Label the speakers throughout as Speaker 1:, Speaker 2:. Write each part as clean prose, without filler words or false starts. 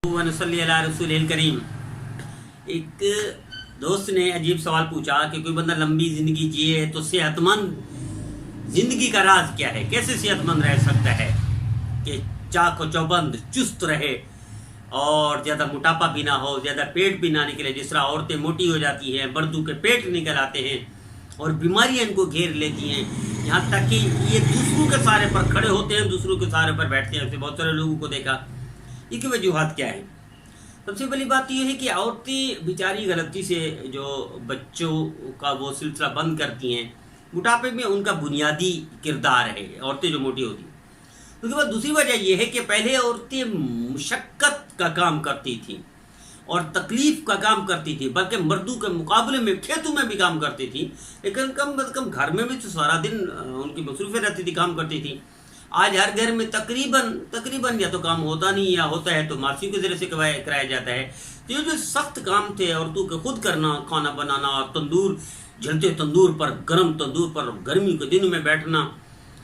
Speaker 1: ونصلی علی رسول الکریم۔ ایک دوست نے عجیب سوال پوچھا کہ کوئی بندہ لمبی زندگی جیے تو صحت مند زندگی کا راز کیا ہے، کیسے صحت مند رہ سکتا ہے کہ چاق و چوبند چست رہے اور زیادہ موٹاپا بھی نہ ہو، زیادہ پیٹ بھی نہ نکلے، جس طرح عورتیں موٹی ہو جاتی ہیں، مردوں کے پیٹ نکل آتے ہیں اور بیماریاں ان کو گھیر لیتی ہیں، یہاں تک کہ یہ دوسروں کے سہارے پر کھڑے ہوتے ہیں، دوسروں کے سہارے پر بیٹھتے ہیں۔ ایسے بہت سارے لوگوں کو دیکھا۔ یہ کی وجوہات کیا ہیں؟ سب سے بڑی بات یہ ہے کہ عورتیں بیچاری غلطی سے جو بچوں کا وہ سلسلہ بند کرتی ہیں، موٹاپے میں ان کا بنیادی کردار ہے عورتیں جو موٹی ہوتی ہیں۔ اس کے بعد دوسری وجہ یہ ہے کہ پہلے عورتیں مشقت کا کام کرتی تھیں اور تکلیف کا کام کرتی تھی، بلکہ مردوں کے مقابلے میں کھیتوں میں بھی کام کرتی تھی، لیکن کم از کم گھر میں بھی تو سارا دن ان کی مصروفیت رہتی تھی، کام کرتی تھی۔ آج ہر گھر میں تقریباً یا تو کام ہوتا نہیں یا ہوتا ہے تو ماسیوں کے ذریعے سے کرایا جاتا ہے۔ تو یہ جو سخت کام تھے عورتوں کے خود کرنا، کھانا بنانا، تندور جلتے تندور پر، گرم تندور پر گرمی کے دنوں میں بیٹھنا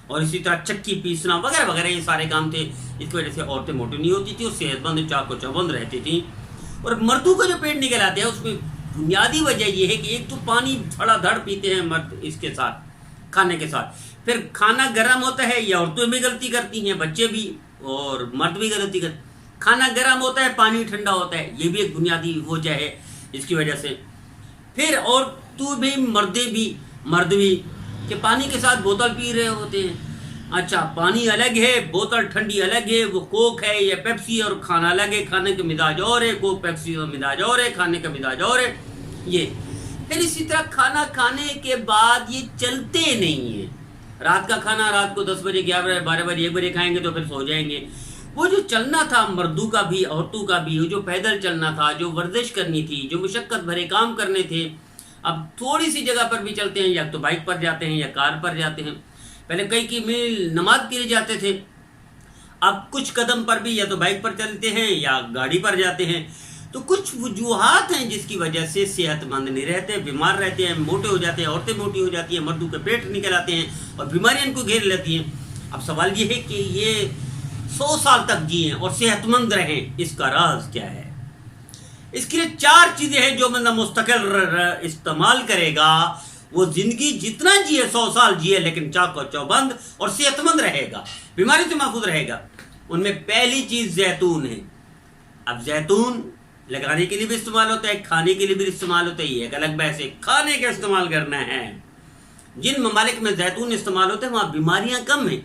Speaker 1: اور اسی طرح چکی پیسنا وغیرہ وغیرہ، یہ سارے کام تھے۔ اس کی وجہ سے عورتیں موٹی نہیں ہوتی تھیں اور صحت مند چاق و چوبند رہتی تھیں۔ اور مردوں کا جو پیٹ نکل آتے ہیں اس میں بنیادی وجہ یہ ہے کہ ایک تو پانی دھڑا دھڑ پیتے ہیں مرد اس کے ساتھ کھانے کے ساتھ، پھر کھانا گرم ہوتا ہے، یہ عورتیں بھی غلطی کرتی ہیں، بچے بھی اور مرد بھی غلطی کرتے ہیں۔ کھانا گرم ہوتا ہے، پانی ٹھنڈا ہوتا ہے، یہ بھی ایک بنیادی وجہ ہے اس کی وجہ سے۔ پھر عورتوں بھی مرد بھی کہ پانی کے ساتھ بوتل پی رہے ہوتے ہیں۔ اچھا، پانی الگ ہے، بوتل ٹھنڈی الگ ہے، وہ کوک ہے یا پیپسی، اور کھانا الگ ہے، کھانے کا مزاج اور ہے، کوک پیپسی کا مزاج اور ہے، کھانے کا مزاج اور ہے یہ۔ پھر اسی طرح کھانا کھانے کے بعد یہ چلتے نہیں ہیں۔ رات کا کھانا رات کو 10 بجے 11 بجے 12 بجے 1 بجے کھائیں گے تو پھر سو جائیں گے۔ وہ جو چلنا تھا مردوں کا بھی عورتوں کا بھی، جو پیدل چلنا تھا، جو ورزش کرنی تھی، جو مشقت بھرے کام کرنے تھے، اب تھوڑی سی جگہ پر بھی چلتے ہیں، یا تو بائک پر جاتے ہیں یا کار پر جاتے ہیں۔ پہلے کئی میل نماز کے لیے جاتے تھے، اب کچھ قدم پر بھی یا تو بائک پر چلتے ہیں یا گاڑی پر جاتے ہیں۔ تو کچھ وجوہات ہیں جس کی وجہ سے صحت مند نہیں رہتے، بیمار رہتے ہیں، موٹے ہو جاتے ہیں، عورتیں موٹی ہو جاتی ہیں، مردوں کے پیٹ نکل آتے ہیں اور بیماریاں ان کو گھیر لیتی ہیں۔ اب سوال یہ ہے کہ یہ 100 سال تک جئیں اور صحت مند رہیں، اس کا راز کیا ہے؟ اس کے لیے 4 چیزیں ہیں جو بندہ مستقل استعمال کرے گا، وہ زندگی جتنا جیے 100 سال جیے لیکن چاق و چوبند اور صحت مند رہے گا، بیماری سے محفوظ رہے گا۔ ان میں پہلی چیز زیتون ہے۔ اب زیتون لگانے کے لیے بھی استعمال ہوتا ہے، کھانے کے لیے بھی استعمال ہوتا ہے، یہ ایک الگ بحث ہے۔ کھانے کا استعمال کرنا ہے، جن ممالک میں زیتون استعمال ہوتا ہے وہاں بیماریاں کم ہیں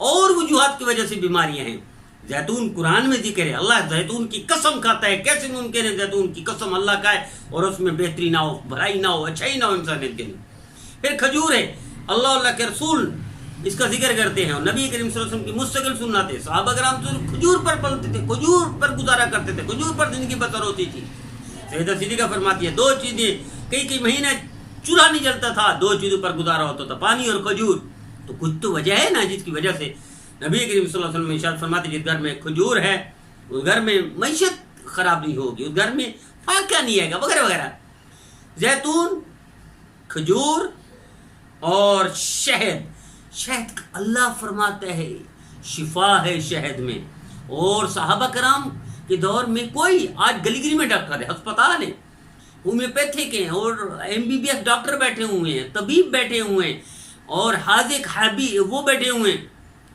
Speaker 1: اور وجوہات کی وجہ سے بیماریاں ہیں۔ زیتون قرآن میں ذکر ہے، اللہ زیتون کی قسم کھاتا ہے۔ کیسے ممکن ہے زیتون کی قسم اللہ کھائے اور اس میں بہتری نہ ہو، بھلائی نہ ہو، اچھائی نہ ہو انسانیت کے لیے؟ پھر کھجور ہے، اللہ کے رسول اس کا ذکر کرتے ہیں اور نبی کریم صلی اللہ علیہ وسلم کی مستقل سنت ہے۔ صحابہ کرام تو کھجور پر پلتے تھے، کھجور پر گزارا کرتے تھے، کھجور پر زندگی بسر ہوتی تھی۔ سیدہ صدیقہ فرماتی ہے 2 چیزیں، کئی مہینے چولہا نہیں جلتا تھا، 2 چیزوں پر گزارا ہوتا تھا، پانی اور کھجور۔ تو کچھ تو وجہ ہے نا جس کی وجہ سے نبی کریم صلی اللہ علیہ وسلم ارشاد فرماتے جس گھر میں کھجور ہے اس گھر میں معیشت خراب نہیں ہوگی، اس گھر میں فاقہ نہیں آئے گا وغیرہ وغیرہ۔ زیتون، کھجور اور شہد کا اللہ فرماتا ہے شفا ہے شہد میں۔ اور صحابہ کرام کے دور میں کوئی، آج گلی گلی میں ڈاکٹر ہے، ہسپتال ہے، ہومیوپیتھک ہیں اور MBBS ڈاکٹر بیٹھے ہوئے ہیں، طبیب بیٹھے ہوئے ہیں اور وہ بیٹھے ہوئے ہیں،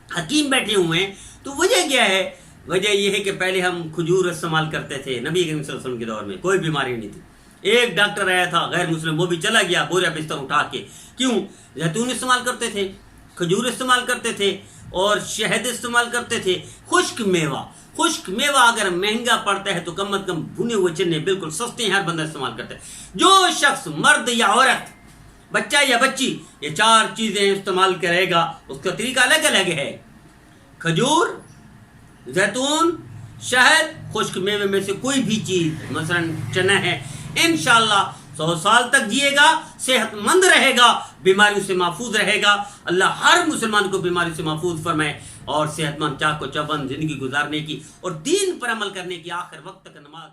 Speaker 1: حکیم بیٹھے ہوئے ہیں۔ تو وجہ کیا ہے؟ وجہ یہ ہے کہ پہلے ہم کھجور استعمال کرتے تھے، نبی کریم صلی اللہ علیہ وسلم کے دور میں کوئی بیماری نہیں تھی۔ ایک ڈاکٹر آیا تھا غیر مسلم، وہ بھی چلا گیا بوریا بستر اٹھا کے۔ کیوں؟ زیتون استعمال کرتے تھے، کھجور استعمال کرتے تھے اور شہد استعمال کرتے تھے۔ خشک میوہ اگر مہنگا پڑتا ہے تو کم از کم بھنے ہوئے چنے بالکل سستے ہیں، ہر بندہ استعمال کرتا ہے۔ جو شخص مرد یا عورت، بچہ یا بچی، یہ 4 چیزیں استعمال کرے گا اس کا طریقہ الگ الگ ہے۔ کھجور، زیتون، شہد، خشک میوے میں سے کوئی بھی چیز، مثلا چنا ہے، انشاءاللہ 100 سال تک جیے گا، صحت مند رہے گا، بیماریوں سے محفوظ رہے گا۔ اللہ ہر مسلمان کو بیماری سے محفوظ فرمائے اور صحت مند چاق و چوبند زندگی گزارنے کی اور دین پر عمل کرنے کی، آخر وقت تک نماز